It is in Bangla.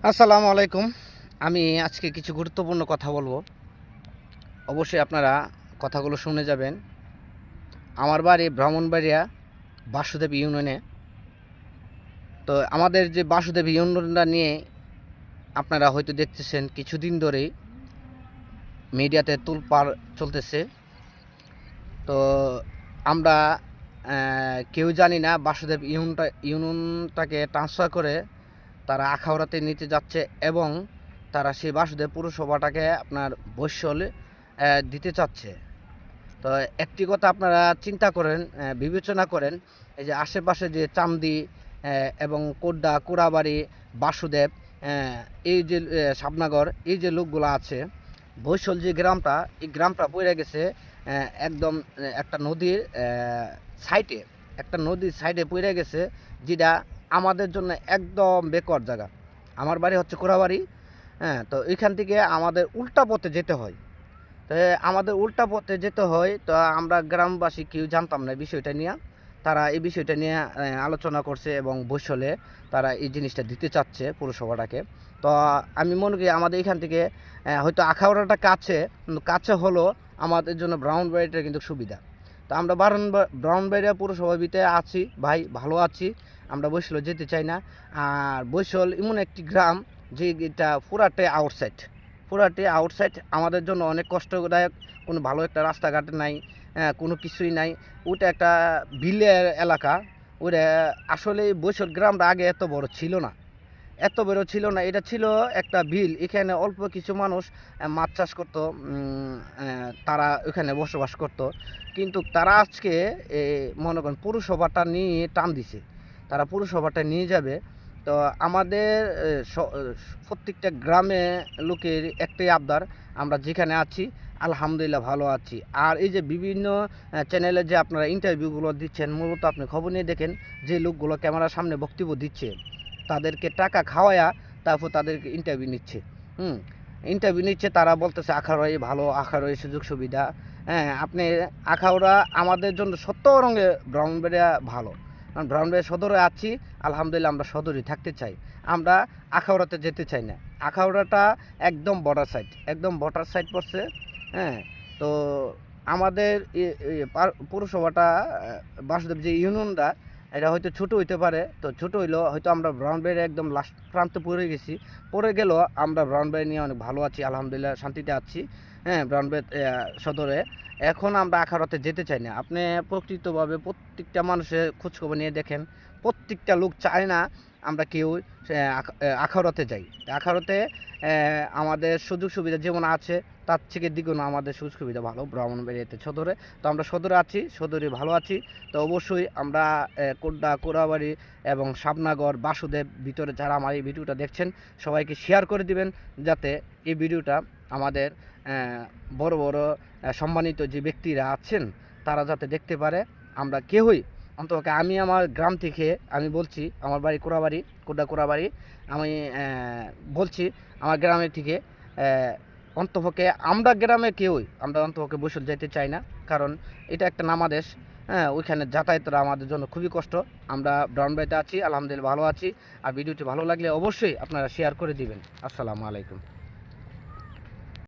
আসসালামু আলাইকুম। আমি আজকে কিছু গুরুত্বপূর্ণ কথা বলবো। অবশ্যই আপনারা কথাগুলো শুনে যাবেন। আমার বাড়ি ব্রাহ্মণবাড়িয়া বাসুদেব ইউনিয়নে। তো আমাদের যে বাসুদেব ইউনিয়নটা নিয়ে আপনারা হয়তো দেখতেছেন কিছুদিন ধরেই মিডিয়াতে তোলপাড় চলতেছে। তো আমরা কেউ জানি না বাসুদেব ইউনিয়নটাকে ট্রান্সফার করে তারা আখাউড়াতে নিতে যাচ্ছে এবং তারা সেই বাসুদেব পুরসভাটাকে আপনার বৈশ্যলে দিতে চাচ্ছে। তো একটি কথা আপনারা চিন্তা করেন, বিবেচনা করেন, এই যে আশেপাশে যে চান্দি এবং কোড্ডা, কুড়াবাড়ি, বাসুদেব, এই যে শাবনাগর, এই যে লোকগুলো আছে, বৈশল যে গ্রামটা, এই গ্রামটা পড়ে গেছে একদম একটা নদীর সাইডে, একটা নদীর সাইডে পড়ে গেছে, যেটা আমাদের জন্য একদম বেকার জায়গা। আমার বাড়ি হচ্ছে কোড়াবাড়ি। হ্যাঁ, তো এখান থেকে আমাদের উল্টা পথে যেতে হয়। তো আমাদের উল্টা পথে যেতে হয়, তো আমরা গ্রামবাসী কেউ জানতাম না বিষয়টা নিয়ে। তারা এই বিষয়টা নিয়ে আলোচনা করছে এবং বৈশলে তারা এই জিনিসটা দিতে চাচ্ছে পুরসভাটাকে। তো আমি মনে করি আমাদের এখান থেকে হয়তো আখাউড়াটা কাছে, কিন্তু কাছে হলো আমাদের জন্য ব্রাহ্মণবাড়িয়াটা কিন্তু সুবিধা। তো আমরা ব্রাহ্মণবাড়িয়া পুরসভা ভিতরে আছি ভাই, ভালো আছি। আমরা বৈশলে যেতে চাই না। আর বৈশল এমন একটি গ্রাম যে এটা পুরাটে আউটসাইড আমাদের জন্য অনেক কষ্টদায়ক। কোনো ভালো একটা রাস্তাঘাট নাই, কোনো কিছুই নাই। ওটা একটা বিলের এলাকা। ওটা আসলে বৈশাখ গ্রামটা আগে এত বড় ছিল না, এত বড় ছিল না। এটা ছিল একটা বিল। এখানে অল্প কিছু মানুষ মাছ চাষ করতো, তারা ওখানে বসবাস করতো। কিন্তু তারা আজকে মনে করেন পুরসভাটা নিয়ে টান দিছে, তারা পুরসভাটা নিয়ে যাবে। তো আমাদের প্রত্যেকটা গ্রামে লোকের একটাই আবদার, আমরা যেখানে আছি আলহামদুলিল্লাহ ভালো আছি। আর এই যে বিভিন্ন চ্যানেলে যে আপনারা ইন্টারভিউগুলো দিচ্ছেন, মূলত আপনি খবর নিয়ে দেখেন যে লোকগুলো ক্যামেরার সামনে বক্তব্য দিচ্ছে, তাদেরকে টাকা খাওয়ায়া তারপর তাদেরকে ইন্টারভিউ নিচ্ছে। হুম, ইন্টারভিউ নিচ্ছে, তারা বলতেছে আখাউড়াই ভালো, আখাউড়াই সুযোগ সুবিধা। হ্যাঁ, আপনি আখাউড়া আমাদের জন্য সত্য রঙে ব্রাহ্মণবাড়িয়া ভালো, কারণ ব্রাহ্মণবাড়িয়া সদরে আছি, আলহামদুলিল্লাহ আমরা সদরই থাকতে চাই। আমরা আখাউড়াতে যেতে চাই না। আখাউড়াটা একদম বর্ডার সাইড পড়ছে। হ্যাঁ, তো আমাদের পৌরসভাটা বাসুদেব যে ইউনিয়নটা, এটা হয়তো ছোটো হইতে পারে। তো ছোটো হইলেও হয়তো আমরা ব্রাউনবাড়ির একদম লাস্ট প্রান্তে পড়ে গেলেও আমরা ব্রাউনবাড়ি নিয়ে অনেক ভালো আছি, আলহামদুলিল্লাহ শান্তিতে আছি। হ্যাঁ, ব্রাউনবাড়ি সদরে। এখন আমরা আখাউড়াতে যেতে চাই না। আপনি প্রকৃতভাবে প্রত্যেকটা মানুষের খোঁজখবর নিয়ে দেখেন, প্রত্যেকটা লোক চায় না আমরা কেউ আখাউড়াতে যাই। আখাউড়াতে আমাদের সুযোগ সুবিধা যেমন আছে, তার থেকে দ্বিগুণ আমাদের সুযোগ সুবিধা ভালো ব্রাহ্মণবাড়িয়াতে সদরে। তো আমরা সদরে আছি, সদরে ভালো আছি। তো অবশ্যই আমরা কোড্ডা, কোড়াবাড়ি এবং শাবনাগর, বাসুদেব ভিতরে যারা আমার এই ভিডিওটা দেখছেন, সবাইকে শেয়ার করে দিবেন, যাতে এই ভিডিওটা আমাদের বড় বড় সম্মানিত যে ব্যক্তিরা আছেন তারা যাতে দেখতে পারে। আমরা কেউই অন্তপক্ষে, আমি আমার গ্রাম থেকে আমি বলছি, আমার বাড়ি কোড়াবাড়ি, কোড়াবাড়ি। আমি বলছি আমার গ্রামের থেকে অন্তপক্ষে আমরা অন্তপক্ষে বসে যেতে চাই না, কারণ এটা একটা নামাদেশ। হ্যাঁ, ওইখানে যাতায়াতটা আমাদের জন্য খুবই কষ্ট। আমরা ব্রাউনবাড়িতে আছি, আলহামদুলিল্লাহ ভালো আছি। আর ভিডিওটি ভালো লাগলে অবশ্যই আপনারা শেয়ার করে দিবেন। আসসালামু আলাইকুম।